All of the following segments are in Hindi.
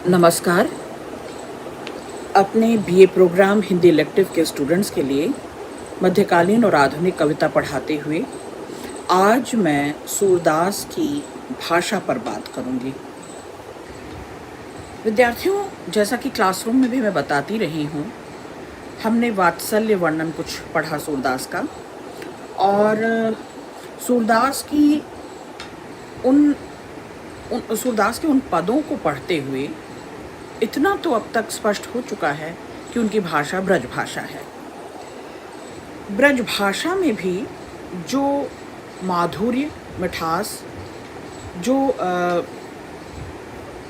नमस्कार। अपने बीए प्रोग्राम हिंदी इलेक्टिव के स्टूडेंट्स के लिए मध्यकालीन और आधुनिक कविता पढ़ाते हुए आज मैं सूरदास की भाषा पर बात करूंगी। विद्यार्थियों, जैसा कि क्लासरूम में भी मैं बताती रही हूँ, हमने वात्सल्य वर्णन कुछ पढ़ा सूरदास का, और सूरदास की उन सूरदास के उन पदों को पढ़ते हुए इतना तो अब तक स्पष्ट हो चुका है कि उनकी भाषा ब्रज भाषा है। ब्रज भाषा में भी जो माधुर्य, मिठास, जो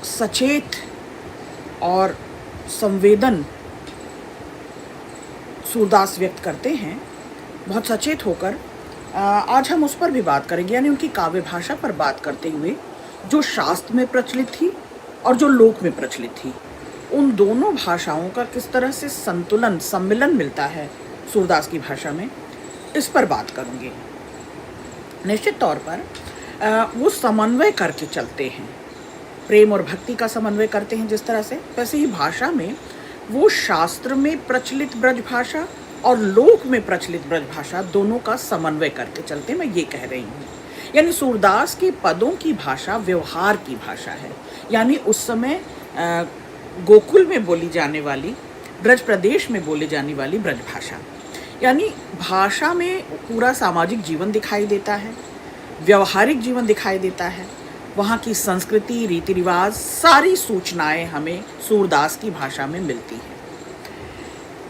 सचेत और संवेदन सूरदास व्यक्त करते हैं, बहुत सचेत होकर, आज हम उस पर भी बात करेंगे, यानी उनकी काव्य भाषा पर बात करते हुए जो शास्त्र में प्रचलित थी और जो लोक में प्रचलित थी, उन दोनों भाषाओं का किस तरह से संतुलन, सम्मिलन मिलता है सूरदास की भाषा में, इस पर बात करूंगी। निश्चित तौर पर वो समन्वय करके चलते हैं, प्रेम और भक्ति का समन्वय करते हैं जिस तरह से, वैसे ही भाषा में वो शास्त्र में प्रचलित ब्रज भाषा और लोक में प्रचलित ब्रज भाषा दोनों का समन्वय करके चलते हैं, मैं ये कह रही हूँ। यानी सूरदास के पदों की भाषा व्यवहार की भाषा है, यानी उस समय गोकुल में बोली जाने वाली, ब्रज प्रदेश में बोली जाने वाली ब्रज भाषा। यानी भाषा में पूरा सामाजिक जीवन दिखाई देता है, व्यवहारिक जीवन दिखाई देता है, वहाँ की संस्कृति, रीति रिवाज, सारी सूचनाएं हमें सूरदास की भाषा में मिलती हैं।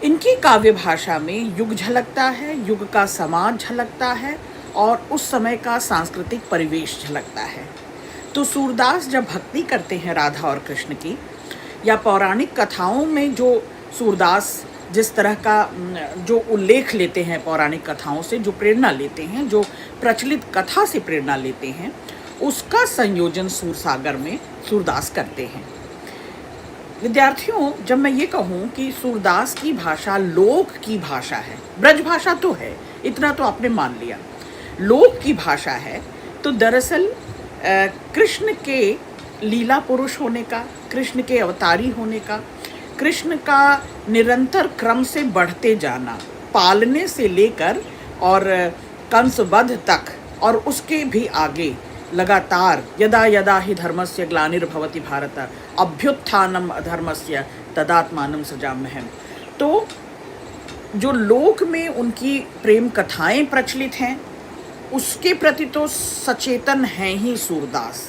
इनकी काव्य भाषा में युग झलकता है, युग का समाज झलकता है और उस समय का सांस्कृतिक परिवेश झलकता है। तो सूरदास जब भक्ति करते हैं राधा और कृष्ण की, या पौराणिक कथाओं में जो सूरदास जिस तरह का जो उल्लेख लेते हैं, पौराणिक कथाओं से जो प्रेरणा लेते हैं, जो प्रचलित कथा से प्रेरणा लेते हैं, उसका संयोजन सूरसागर में सूरदास करते हैं। विद्यार्थियों, जब मैं ये कहूँ कि सूरदास की भाषा लोक की भाषा है, ब्रज भाषा तो है, इतना तो आपने मान लिया, लोक की भाषा है, तो दरअसल कृष्ण के लीला पुरुष होने का, कृष्ण के अवतारी होने का, कृष्ण का निरंतर क्रम से बढ़ते जाना, पालने से लेकर और कंसवध तक, और उसके भी आगे लगातार, यदा यदा हि धर्मस्य ग्लानिर्भवति भारत अभ्युत्थानम अधर्मस्य तदात्मानं सृजाम्यहम्। तो जो लोक में उनकी प्रेम कथाएं प्रचलित हैं, उसके प्रति तो सचेतन हैं ही सूरदास,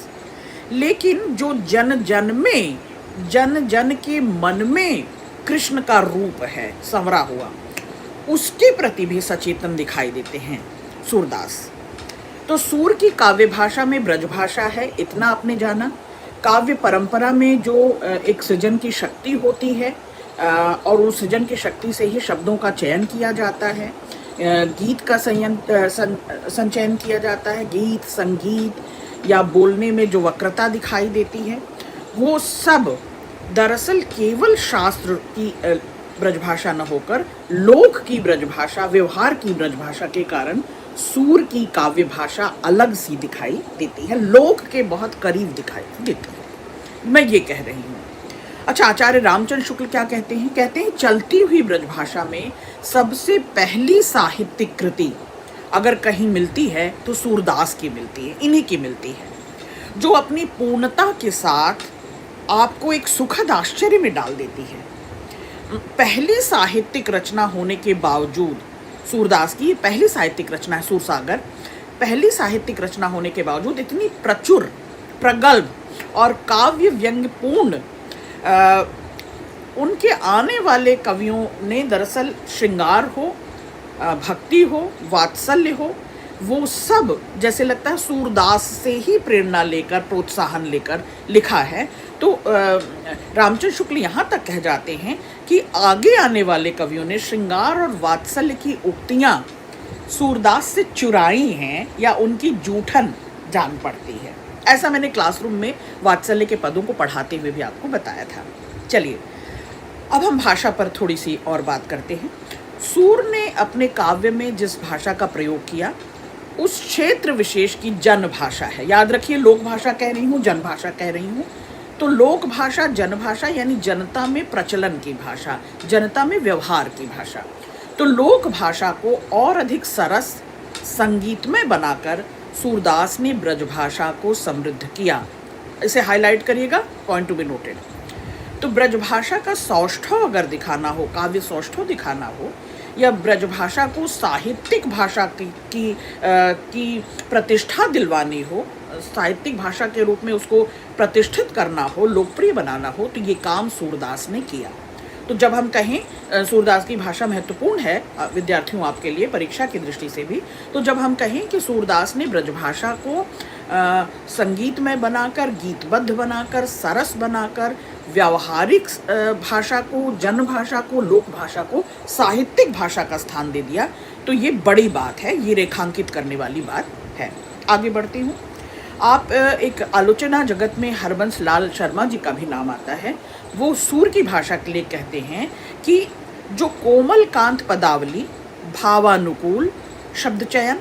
लेकिन जो जन जन के मन में कृष्ण का रूप है संवरा हुआ, उसके प्रति भी सचेतन दिखाई देते हैं सूरदास। तो सूर की काव्य भाषा में ब्रज भाषा है, इतना आपने जाना। काव्य परंपरा में जो एक सृजन की शक्ति होती है, और उस सृजन की शक्ति से ही शब्दों का चयन किया जाता है, गीत का संचयन किया जाता है, गीत, संगीत या बोलने में जो वक्रता दिखाई देती है, वो सब दरअसल केवल शास्त्र की ब्रजभाषा न होकर लोक की ब्रजभाषा, व्यवहार की ब्रजभाषा के कारण सूर की काव्य भाषा अलग सी दिखाई देती है, लोक के बहुत करीब दिखाई देती है, मैं ये कह रही हूँ। अच्छा, आचार्य रामचंद्र शुक्ल क्या कहते हैं? कहते हैं चलती हुई ब्रजभाषा में सबसे पहली साहित्यिक कृति अगर कहीं मिलती है तो सूरदास की मिलती है, इन्हीं की मिलती है, जो अपनी पूर्णता के साथ आपको एक सुखद आश्चर्य में डाल देती है। पहली साहित्यिक रचना होने के बावजूद, सूरदास की पहली साहित्यिक रचना है सूरसागर, पहली साहित्यिक रचना होने के बावजूद इतनी प्रचुर, प्रगल्भ और काव्य व्यंग्यपूर्ण उनके आने वाले कवियों ने दरअसल श्रृंगार हो, भक्ति हो, वात्सल्य हो, वो सब जैसे लगता है सूरदास से ही प्रेरणा लेकर, प्रोत्साहन लेकर लिखा है। तो रामचंद्र शुक्ल यहाँ तक कह जाते हैं कि आगे आने वाले कवियों ने श्रृंगार और वात्सल्य की उक्तियाँ सूरदास से चुराई हैं या उनकी जूठन जान पड़ती है। ऐसा मैंने क्लासरूम में वात्सल्य के पदों को पढ़ाते हुए भी आपको बताया था। चलिए, अब हम भाषा पर थोड़ी सी और बात करते हैं। सूर ने अपने काव्य में जिस भाषा का प्रयोग किया, उस क्षेत्र विशेष की जन भाषा है। याद रखिए, लोक भाषा कह रही हूँ, जन भाषा कह रही हूँ। तो लोक भाषा जनभाषा यानी जनता में प्रचलन की भाषा, जनता में व्यवहार की भाषा। तो लोक भाषा को और अधिक सरस संगीतमय बनाकर सूरदास ने ब्रजभाषा को समृद्ध किया। इसे हाईलाइट करिएगा, पॉइंट टू बी नोटेड। तो ब्रजभाषा का सौष्ठव अगर दिखाना हो, काव्य सौष्ठव दिखाना हो, या ब्रजभाषा को साहित्यिक भाषा की प्रतिष्ठा दिलवानी हो, साहित्यिक भाषा के रूप में उसको प्रतिष्ठित करना हो, लोकप्रिय बनाना हो, तो ये काम सूरदास ने किया। तो जब हम कहें सूरदास की भाषा महत्वपूर्ण है विद्यार्थियों आपके लिए परीक्षा की दृष्टि से भी, तो जब हम कहें कि सूरदास ने ब्रजभाषा को संगीतमय बनाकर, गीतबद्ध बनाकर, सरस बनाकर, व्यावहारिक भाषा को, जनभाषा को, लोक भाषा को साहित्यिक भाषा का स्थान दे दिया, तो ये बड़ी बात है, ये रेखांकित करने वाली बात है। आगे बढ़ती हूँ। आप एक आलोचना जगत में हरबंस लाल शर्मा जी का भी नाम आता है। वो सूर की भाषा के लिए कहते हैं कि जो कोमल कांत पदावली, भावानुकूल शब्द चयन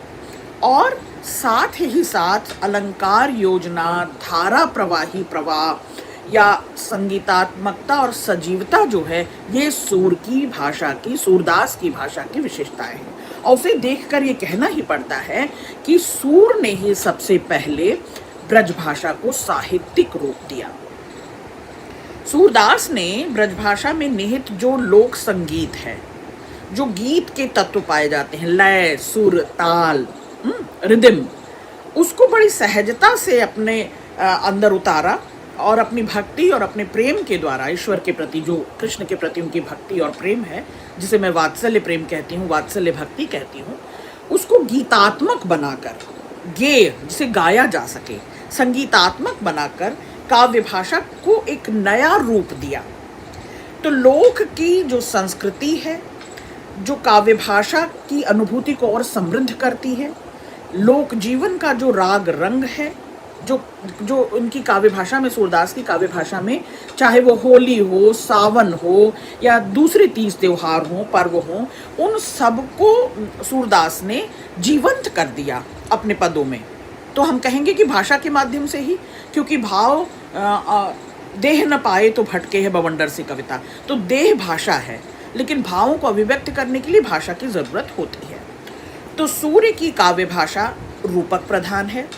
और साथ ही साथ अलंकार योजना, धारा प्रवाही प्रवाह या संगीतात्मकता और सजीवता जो है, ये सूर की भाषा की, सूरदास की भाषा की विशेषताएं हैं। और उसे देखकर ये कहना ही पड़ता है कि सूर ने ही सबसे पहले ब्रजभाषा को साहित्यिक रूप दिया। सूरदास ने ब्रजभाषा में निहित जो लोक संगीत है, जो गीत के तत्व पाए जाते हैं, लय, सुर, ताल, रिदम, उसको बड़ी सहजता से अपने अंदर उतारा और अपनी भक्ति और अपने प्रेम के द्वारा ईश्वर के प्रति, जो कृष्ण के प्रति उनकी भक्ति और प्रेम है, जिसे मैं वात्सल्य प्रेम कहती हूँ, वात्सल्य भक्ति कहती हूँ, उसको गीतात्मक बनाकर, गेय जिसे गाया जा सके, संगीतात्मक बनाकर काव्य भाषा को एक नया रूप दिया। तो लोक की जो संस्कृति है, जो काव्य भाषा की अनुभूति को और समृद्ध करती है, लोक जीवन का जो राग रंग है, जो उनकी काव्य भाषा में, सूरदास की काव्य भाषा में, चाहे वो होली हो, सावन हो या दूसरे तीज त्योहार हो, पर्व हो, उन सबको सूरदास ने जीवंत कर दिया अपने पदों में। तो हम कहेंगे कि भाषा के माध्यम से ही, क्योंकि भाव देह न पाए तो भटके है बवंडर सी कविता। तो देह भाषा है, लेकिन भावों को अभिव्यक्त करने के लिए भाषा की जरूरत होती है। तो सूर्य की काव्य भाषा रूपक प्रधान है।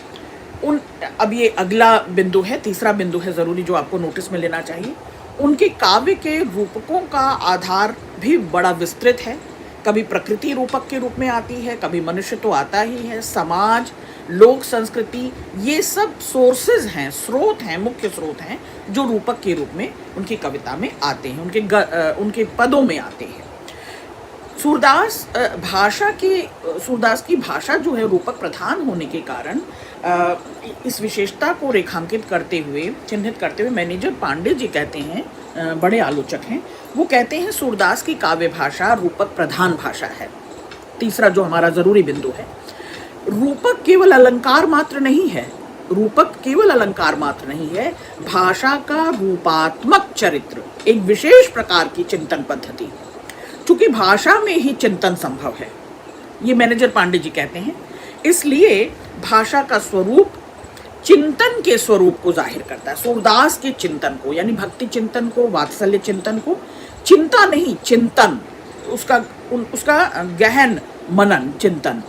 अब ये अगला बिंदु है, तीसरा बिंदु है जरूरी, जो आपको नोटिस में लेना चाहिए। उनके काव्य के रूपकों का आधार भी बड़ा विस्तृत है। कभी प्रकृति रूपक के रूप में आती है, कभी मनुष्य तो आता ही है, समाज, लोक संस्कृति, ये सब सोर्सेज हैं, स्रोत हैं, मुख्य स्रोत हैं, जो रूपक के रूप में उनकी कविता में आते हैं, उनके पदों में आते हैं। सूरदास की भाषा जो है रूपक प्रधान होने के कारण इस विशेषता को रेखांकित करते हुए, चिन्हित करते हुए मैनेजर पांडे जी कहते हैं, बड़े आलोचक हैं, वो कहते हैं सूरदास की काव्य भाषा रूपक प्रधान भाषा है। तीसरा जो हमारा जरूरी बिंदु है, रूपक केवल अलंकार मात्र नहीं है, रूपक केवल अलंकार मात्र नहीं है, भाषा का रूपात्मक चरित्र, एक विशेष प्रकार की चिंतन पद्धति, चूंकि भाषा में ही चिंतन संभव है, ये मैनेजर पांडे जी कहते हैं। इसलिए भाषा का स्वरूप चिंतन के स्वरूप को जाहिर करता है। सूरदास के चिंतन को, यानी भक्ति चिंतन को, वात्सल्य चिंतन को, चिंता नहीं, चिंतन, उसका गहन मनन, चिंतन,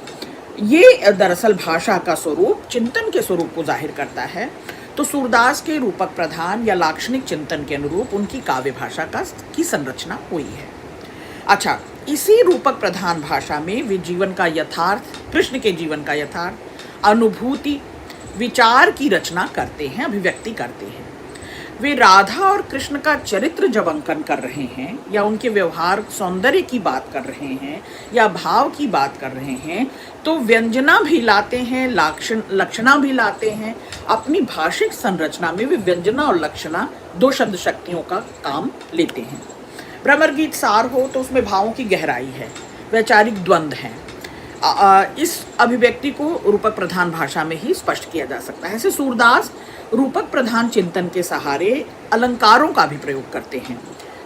ये दरअसल भाषा का स्वरूप, चिंतन के स्वरूप को जाहिर करता है। तो सूरदास के रूपक प्रधान या लाक्षणिक चिंतन के अनुरूप उनकी काव्य भाषा की संरचना हुई है। अच्छा, इसी रूपक प्रधान भाषा में वे जीवन का यथार्थ, कृष्ण के जीवन का यथार्थ, अनुभूति, विचार की रचना करते हैं, अभिव्यक्ति करते हैं। वे राधा और कृष्ण का चरित्र जब अंकन कर रहे हैं, या उनके व्यवहार सौंदर्य की बात कर रहे हैं, या भाव की बात कर रहे हैं, तो व्यंजना भी लाते हैं, लक्षणा भी लाते हैं। अपनी भाषिक संरचना में वे व्यंजना और लक्षणा, दो शब्द शक्तियों का काम लेते हैं। भ्रमर गीत सार हो तो उसमें भावों की गहराई है, वैचारिक द्वंद्व हैं। इस अभिव्यक्ति को रूपक प्रधान भाषा में ही स्पष्ट किया जा सकता है। ऐसे सूरदास रूपक प्रधान चिंतन के सहारे अलंकारों का भी प्रयोग करते हैं,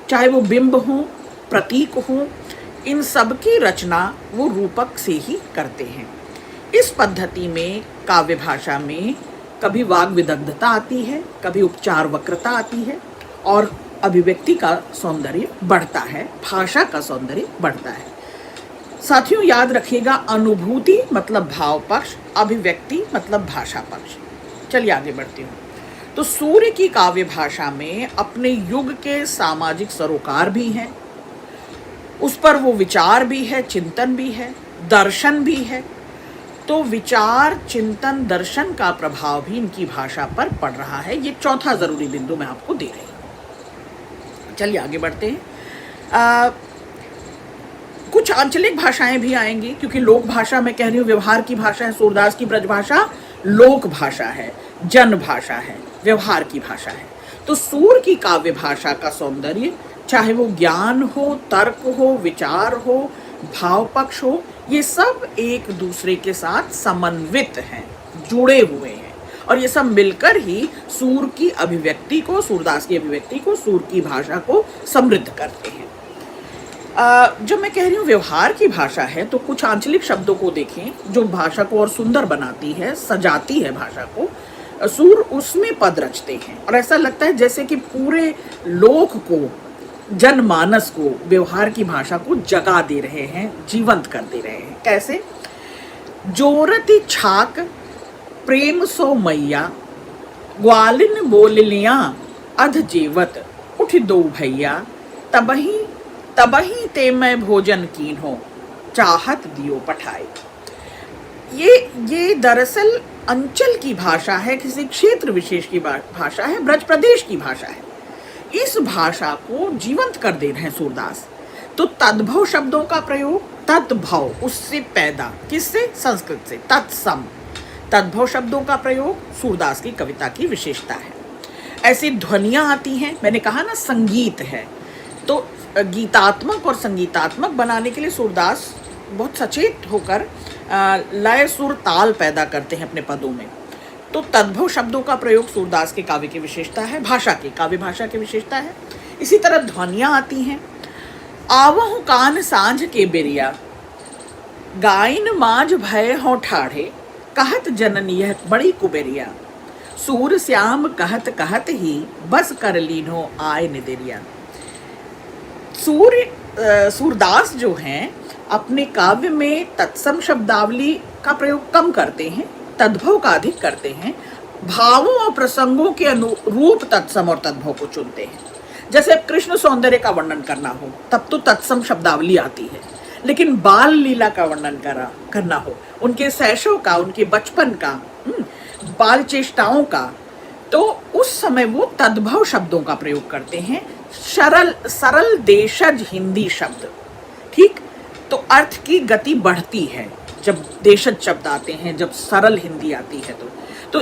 चाहे वो बिंब हो, प्रतीक हो, इन सब की रचना वो रूपक से ही करते हैं। इस पद्धति में काव्य भाषा में कभी वाग विदग्धता आती है, कभी उपचार वक्रता आती है, और अभिव्यक्ति का सौंदर्य बढ़ता है, भाषा का सौंदर्य बढ़ता है। साथियों याद रखिएगा, अनुभूति मतलब भाव पक्ष, अभिव्यक्ति मतलब भाषा पक्ष। चलिए आगे बढ़ती हूँ। तो सूर्य की काव्य भाषा में अपने युग के सामाजिक सरोकार भी हैं, उस पर वो विचार भी है, चिंतन भी है, दर्शन भी है। तो विचार, चिंतन, दर्शन का प्रभाव भी इनकी भाषा पर पड़ रहा है। ये चौथा जरूरी बिंदु मैं आपको दे रही हूँ। चलिए आगे बढ़ते हैं। कुछ आंचलिक भाषाएं भी आएंगी, क्योंकि लोक भाषा मैं कह रही हूँ व्यवहार की भाषा है। सूरदास की ब्रज भाषा लोक भाषा है, जन भाषा है, व्यवहार की भाषा है। तो सूर की काव्य भाषा का सौंदर्य, चाहे वो ज्ञान हो, तर्क हो, विचार हो, भाव पक्ष हो, ये सब एक दूसरे के साथ समन्वित हैं, जुड़े हुए हैं, और ये सब मिलकर ही सूर की अभिव्यक्ति को, सूरदास की अभिव्यक्ति को, सूर की भाषा को समृद्ध करते हैं। जब मैं कह रही हूँ व्यवहार की भाषा है, तो कुछ आंचलिक शब्दों को देखें जो भाषा को और सुंदर बनाती है, सजाती है भाषा को। सूर उसमें पद रचते हैं और ऐसा लगता है जैसे कि पूरे लोक को, जनमानस को, व्यवहार की भाषा को जगा दे रहे हैं, जीवंत कर दे रहे हैं। कैसे? जोरती छाक प्रेम सो मैया, ग्वालिन बोलियां अध जीवत, उठ दो भैया, तबही ते मैं भोजन कीन हो, चाहत दियो पठाए। ये दरअसल अंचल की भाषा है, किसी क्षेत्र विशेष की भाषा है, ब्रज प्रदेश की भाषा है। इस भाषा को जीवंत कर दे रहे हैं सूरदास। तो तद्भव शब्दों का प्रयोग, तद्भव उससे पैदा, किससे? संस्कृत से, तत्सम, तद्भव शब्दों का प्रयोग सूरदास की कविता की विशेषता है। ऐसी ध्वनियां आती हैं, मैंने कहा ना संगीत है, तो गीतात्मक और संगीतात्मक बनाने के लिए सूरदास बहुत सचेत होकर लय, सुर, ताल पैदा करते हैं अपने पदों में। तो तद्भव शब्दों का प्रयोग सूरदास के काव्य की विशेषता है, भाषा की, काव्य भाषा की विशेषता है। इसी तरह ध्वनियां आती हैं। आवहु कान सांझ के बेरिया, गायन माज भय हो ठाढ़े, कहत जनन यह बड़ी कुबेरिया, सूर श्याम कहत कहत ही, बस कर लीनो आय निदेरिया। सूरदास जो हैं अपने काव्य में तत्सम शब्दावली का प्रयोग कम करते हैं, तद्भव का अधिक करते हैं। भावों और प्रसंगों के अनुरूप तत्सम और तद्भव को चुनते हैं। जैसे अब कृष्ण सौंदर्य का वर्णन करना हो तब तो तत्सम शब्दावली आती है, लेकिन बाल लीला का वर्णन करना हो, उनके शैशव का, उनके बचपन का, बाल चेष्टाओं का, तो उस समय वो तद्भव शब्दों का प्रयोग करते हैं। सरल देशज हिंदी शब्द, ठीक, तो अर्थ की गति बढ़ती है जब देशज शब्द आते हैं, जब सरल हिंदी आती है। तो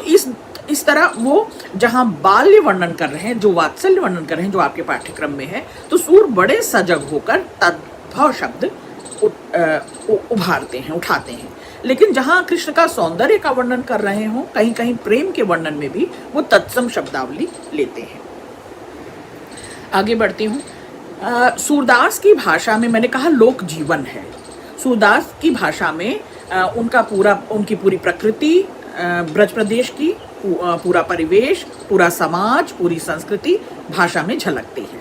इस तरह वो जहाँ बाल्य वर्णन कर रहे हैं, जो वात्सल्य वर्णन कर रहे हैं, जो आपके पाठ्यक्रम में है, तो सूर बड़े सजग होकर तद्भव शब्द उभारते हैं, उठाते हैं। लेकिन जहाँ कृष्ण का सौंदर्य का वर्णन कर रहे हों, कहीं कहीं प्रेम के वर्णन में भी वो तत्सम शब्दावली लेते हैं। आगे बढ़ती हूँ। सूरदास की भाषा में मैंने कहा लोक जीवन है। सूरदास की भाषा में उनकी पूरी प्रकृति, ब्रज प्रदेश की पूरा परिवेश, पूरा समाज, पूरी संस्कृति भाषा में झलकती है।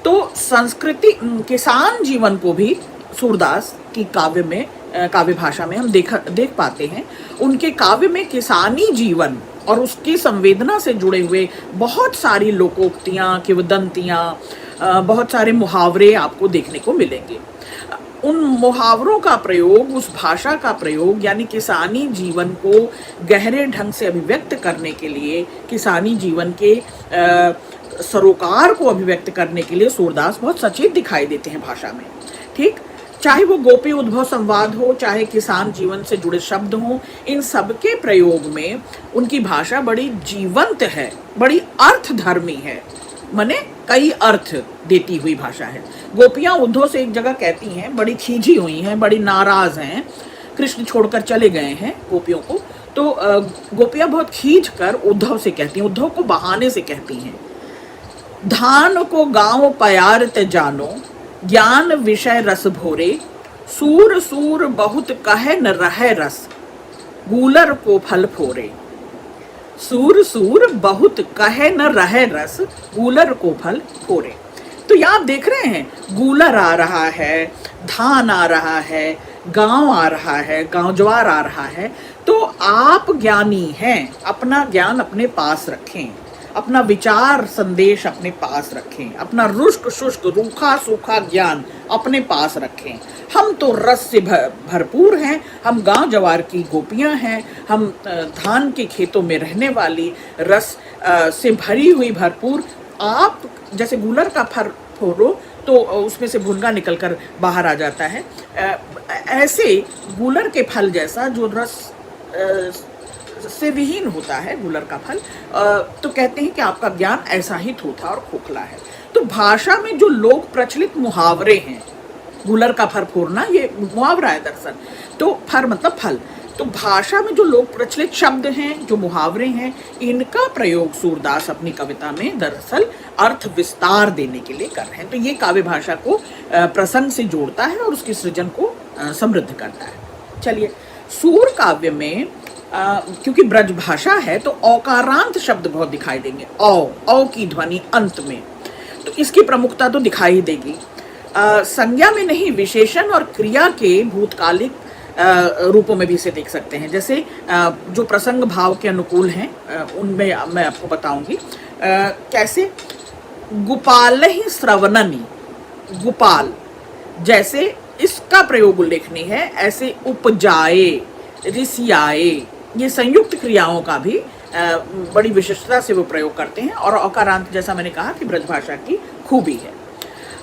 तो संस्कृति, किसान जीवन को भी सूरदास की काव्य भाषा में हम देख पाते हैं। उनके काव्य में किसानी जीवन और उसकी संवेदना से जुड़े हुए बहुत सारी लोकोक्तियाँ, किंवदंतियाँ, बहुत सारे मुहावरे आपको देखने को मिलेंगे। उन मुहावरों का प्रयोग, उस भाषा का प्रयोग, यानी किसानी जीवन को गहरे ढंग से अभिव्यक्त करने के लिए, किसानी जीवन के सरोकार को अभिव्यक्त करने के लिए सूरदास बहुत सचेत दिखाई देते हैं भाषा में, ठीक। चाहे वो गोपी उद्भव संवाद हो, चाहे किसान जीवन से जुड़े शब्द हों, इन सब के प्रयोग में उनकी भाषा बड़ी जीवंत है, बड़ी अर्थधर्मी है, माने कई अर्थ देती हुई भाषा है। गोपियाँ उद्धव से एक जगह कहती हैं, बड़ी खींची हुई हैं, बड़ी नाराज हैं, कृष्ण छोड़कर चले गए हैं गोपियों को, तो गोपियाँ बहुत खींच कर उद्धव से कहती हैं, उद्धव को बहाने से कहती हैं, धान को गाँव प्यारत जानो, ज्ञान विषय रस भोरे, सूर सूर बहुत कहे न रहे रस, गूलर को फल फोरे। सूर सूर बहुत कहे न रहे रस, गूलर को फल फोरे। तो यहाँ आप देख रहे हैं, गूलर आ रहा है, धान आ रहा है, गांव आ रहा है, गांव ज्वार आ रहा है। तो आप ज्ञानी हैं, अपना ज्ञान अपने पास रखें, अपना विचार संदेश अपने पास रखें, अपना रुष्क शुष्क रूखा सूखा ज्ञान अपने पास रखें। हम तो रस से भरपूर हैं, हम गांव जवार की गोपियां हैं, हम धान के खेतों में रहने वाली रस से भरी हुई भरपूर। आप जैसे गूलर का फर फोड़ो तो उसमें से भुनगा निकलकर बाहर आ जाता है, ऐसे गूलर के फल जैसा जो रस से विहीन होता है गूलर का फल, तो कहते हैं कि आपका ज्ञान ऐसा ही थूथा और खोखला है। तो भाषा में जो लोक प्रचलित मुहावरे हैं, गूलर का फर फोड़ना ये मुहावरा है दरअसल, तो फर मतलब फल। तो भाषा में जो लोक प्रचलित शब्द हैं, जो मुहावरे हैं, इनका प्रयोग सूरदास अपनी कविता में दरअसल अर्थ विस्तार देने के लिए कर रहे हैं। तो ये काव्य भाषा को प्रसंग से जोड़ता है और उसके सृजन को समृद्ध करता है। चलिए, सूर काव्य में क्योंकि ब्रज भाषा है तो औकारांत शब्द बहुत दिखाई देंगे, औ की ध्वनि अंत में, तो इसकी प्रमुखता तो दिखाई ही देगी। संज्ञा में नहीं, विशेषण और क्रिया के भूतकालिक रूपों में भी इसे देख सकते हैं। जैसे जो प्रसंग भाव के अनुकूल हैं उनमें मैं आपको बताऊंगी कैसे। गोपाल ही श्रवणनी, गोपाल जैसे इसका प्रयोग उल्लेखनीय है, ऐसे उपजाए, ऋषियाए, ये संयुक्त क्रियाओं का भी बड़ी विशिष्टता से वो प्रयोग करते हैं। और औकारांत जैसा मैंने कहा कि ब्रजभाषा की खूबी है।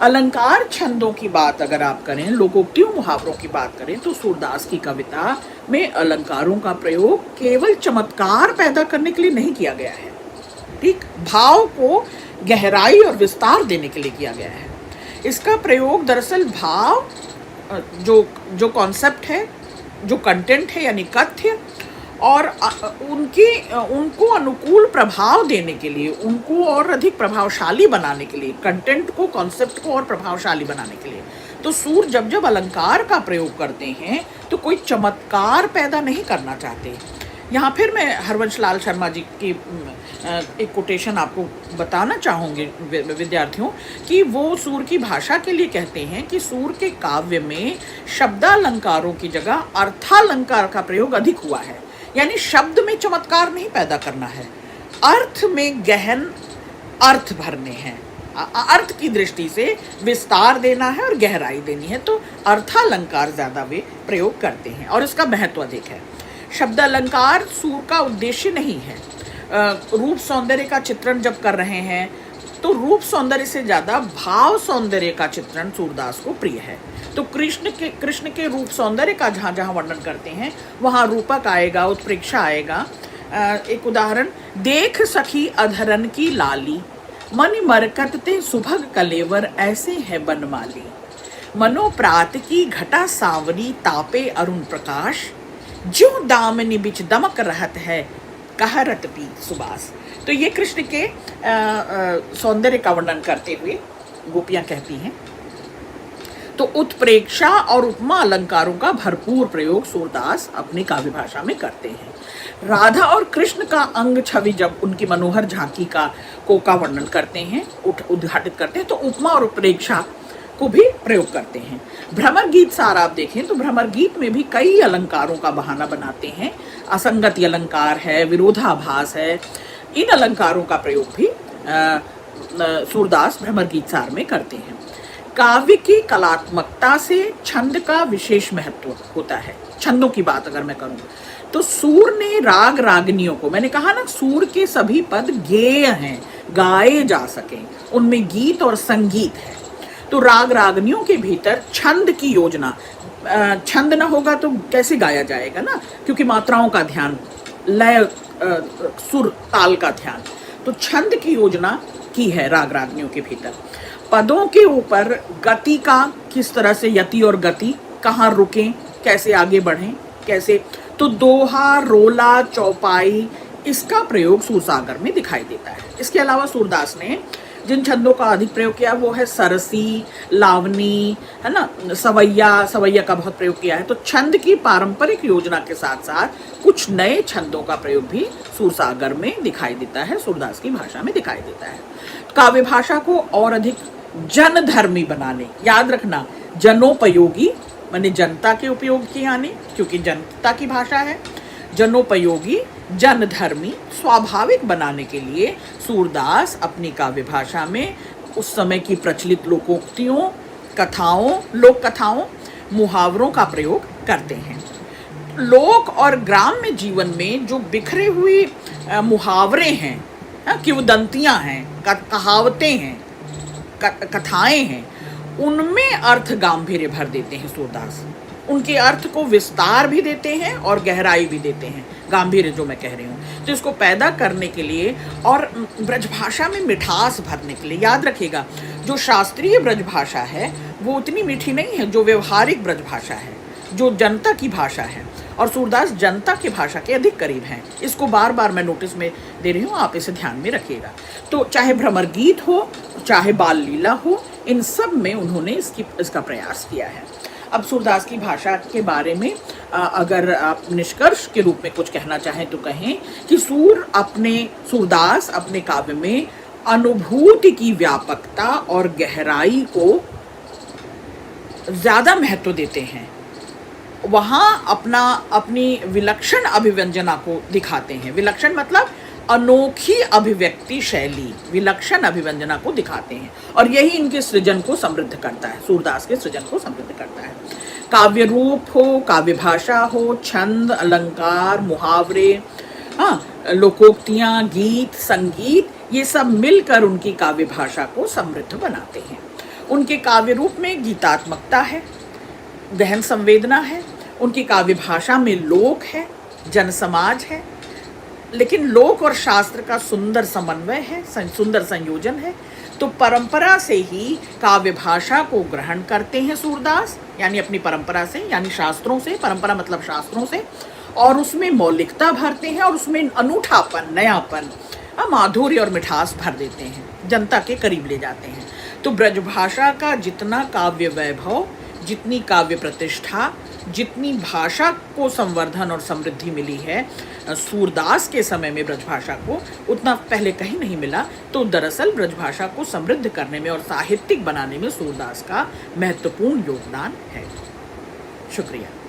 अलंकार छंदों की बात अगर आप करें, लोकोक्तियों मुहावरों की बात करें, तो सूरदास की कविता में अलंकारों का प्रयोग केवल चमत्कार पैदा करने के लिए नहीं किया गया है, ठीक, भाव को गहराई और विस्तार देने के लिए किया गया है। इसका प्रयोग दरअसल भाव जो कॉन्सेप्ट है, जो कंटेंट है यानी कथ्य, और उनको अनुकूल प्रभाव देने के लिए, उनको और अधिक प्रभावशाली बनाने के लिए, कंटेंट को, कॉन्सेप्ट को और प्रभावशाली बनाने के लिए। तो सूर जब जब अलंकार का प्रयोग करते हैं तो कोई चमत्कार पैदा नहीं करना चाहते। यहाँ फिर मैं हरवंश लाल शर्मा जी की एक कोटेशन आपको बताना चाहूँगी विद्यार्थियों, कि वो सूर की भाषा के लिए कहते हैं कि सूर के काव्य में शब्दालंकारों की जगह अर्थालंकार का प्रयोग अधिक हुआ है। यानी शब्द में चमत्कार नहीं पैदा करना है, अर्थ में गहन अर्थ भरने हैं, अर्थ की दृष्टि से विस्तार देना है और गहराई देनी है, तो अर्थालंकार ज़्यादा वे प्रयोग करते हैं और इसका महत्व अधिक है। शब्दालंकार सूर का उद्देश्य नहीं है। रूप सौंदर्य का चित्रण जब कर रहे हैं तो रूप सौंदर्य से ज़्यादा भाव सौंदर्य का चित्रण सूरदास को प्रिय है। तो कृष्ण के रूप सौंदर्य का जहाँ जहाँ वर्णन करते हैं वहाँ रूपक आएगा, उत्प्रेक्षा आएगा। एक उदाहरण, देख सखी अधरन की लाली, मन मरकत ते सुभग कलेवर ऐसे है बनमाली, मनोप्रात की घटा सांवरी तापे अरुण प्रकाश, जो दामनी बिच दमक रहत है कहरत पी सुबास। तो ये कृष्ण के सौंदर्य का वर्णन करते हुए गोपियां कहती हैं। तो उत्प्रेक्षा और उपमा अलंकारों का भरपूर प्रयोग सूरदास अपनी काव्य भाषा में करते हैं। राधा और कृष्ण का अंग छवि जब उनकी मनोहर झांकी का वर्णन करते हैं, उद्घाटित करते हैं, तो उपमा और उत्प्रेक्षा को भी प्रयोग करते हैं। भ्रमर गीत सार आप देखें तो भ्रमर गीत में भी कई अलंकारों का बहाना बनाते हैं। असंगति अलंकार है, विरोधाभास है, इन अलंकारों का प्रयोग भी सूरदास भ्रमर गीत सार में करते हैं। काव्य की कलात्मकता से छंद का विशेष महत्व होता है। छंदों की बात अगर मैं करूं तो सूर ने राग रागनियों को, मैंने कहा ना सूर के सभी पद गेय हैं, गाए जा सकें, उनमें गीत और संगीत है। तो राग रागनियों के भीतर छंद की योजना, छंद ना होगा तो कैसे गाया जाएगा ना, क्योंकि मात्राओं का ध्यान, लय, सुर, ताल का ध्यान, तो छंद की योजना की है राग रागनियों के भीतर। पदों के ऊपर गति का, किस तरह से यति और गति, कहाँ रुकें, कैसे आगे बढ़ें, कैसे, तो दोहा, रोला, चौपाई, इसका प्रयोग सूरसागर में दिखाई देता है। इसके अलावा सूरदास ने जिन छंदों का अधिक प्रयोग किया वो है सरसी, लावनी, है ना, सवैया, सवैया का बहुत प्रयोग किया है। तो छंद की पारंपरिक योजना के साथ साथ कुछ नए छंदों का प्रयोग भी सूरसागर में दिखाई देता है, सूरदास की भाषा में दिखाई देता है। काव्य भाषा को और अधिक जनधर्मी बनाने, याद रखना जनोपयोगी माने जनता के उपयोग की आने, क्योंकि जनता की भाषा है, जनोपयोगी, जनधर्मी, स्वाभाविक बनाने के लिए सूरदास अपनी काव्य भाषा में उस समय की प्रचलित लोकोक्तियों, कथाओं, लोक कथाओं, मुहावरों का प्रयोग करते हैं। लोक और ग्राम्य जीवन में जो बिखरे हुए मुहावरे हैं, किंवदंतियां हैं, कहावतें हैं, कथाएं हैं, उनमें अर्थ गांभीर्य भर देते हैं सूरदास। उनके अर्थ को विस्तार भी देते हैं और गहराई भी देते हैं, गांभीर्य जो मैं कह रही हूँ। तो इसको पैदा करने के लिए और ब्रजभाषा में मिठास भरने के लिए, याद रखिएगा जो शास्त्रीय ब्रजभाषा है वो उतनी मीठी नहीं है जो व्यवहारिक ब्रजभाषा है, जो जनता की भाषा है, और सूरदास जनता की भाषा के अधिक करीब हैं। इसको बार बार मैं नोटिस में दे रही हूँ, आप इसे ध्यान में रखिएगा। तो चाहे भ्रमर गीत हो, चाहे बाल लीला हो, इन सब में उन्होंने इसका प्रयास किया है। अब सूरदास की भाषा के बारे में अगर आप निष्कर्ष के रूप में कुछ कहना चाहें तो कहें कि सूरदास अपने काव्य में अनुभूति की व्यापकता और गहराई को ज़्यादा महत्व देते हैं। वहाँ अपनी विलक्षण अभिव्यंजना को दिखाते हैं। विलक्षण मतलब अनोखी अभिव्यक्ति शैली, विलक्षण अभिव्यंजना को दिखाते हैं, और यही इनके सृजन को समृद्ध करता है, सूरदास के सृजन को समृद्ध करता है। काव्य रूप हो, काव्य भाषा हो, छंद, अलंकार, मुहावरे, लोकोक्तियाँ, गीत, संगीत, ये सब मिलकर उनकी काव्य भाषा को समृद्ध बनाते हैं। उनके काव्य रूप में गीतात्मकता है, गहन संवेदना है। उनकी काव्य भाषा में लोक है, जन समाज है, लेकिन लोक और शास्त्र का सुंदर समन्वय है, सुंदर संयोजन है। तो परंपरा से ही काव्य भाषा को ग्रहण करते हैं सूरदास, यानी अपनी परंपरा से, यानी शास्त्रों से, परंपरा मतलब शास्त्रों से, और उसमें मौलिकता भरते हैं और उसमें अनूठापन, नयापन, माधुर्य और मिठास भर देते हैं, जनता के करीब ले जाते हैं। तो ब्रजभाषा का जितना काव्य वैभव, जितनी काव्य प्रतिष्ठा, जितनी भाषा को संवर्धन और समृद्धि मिली है सूरदास के समय में ब्रजभाषा को, उतना पहले कहीं नहीं मिला। तो दरअसल ब्रजभाषा को समृद्ध करने में और साहित्यिक बनाने में सूरदास का महत्वपूर्ण योगदान है। शुक्रिया।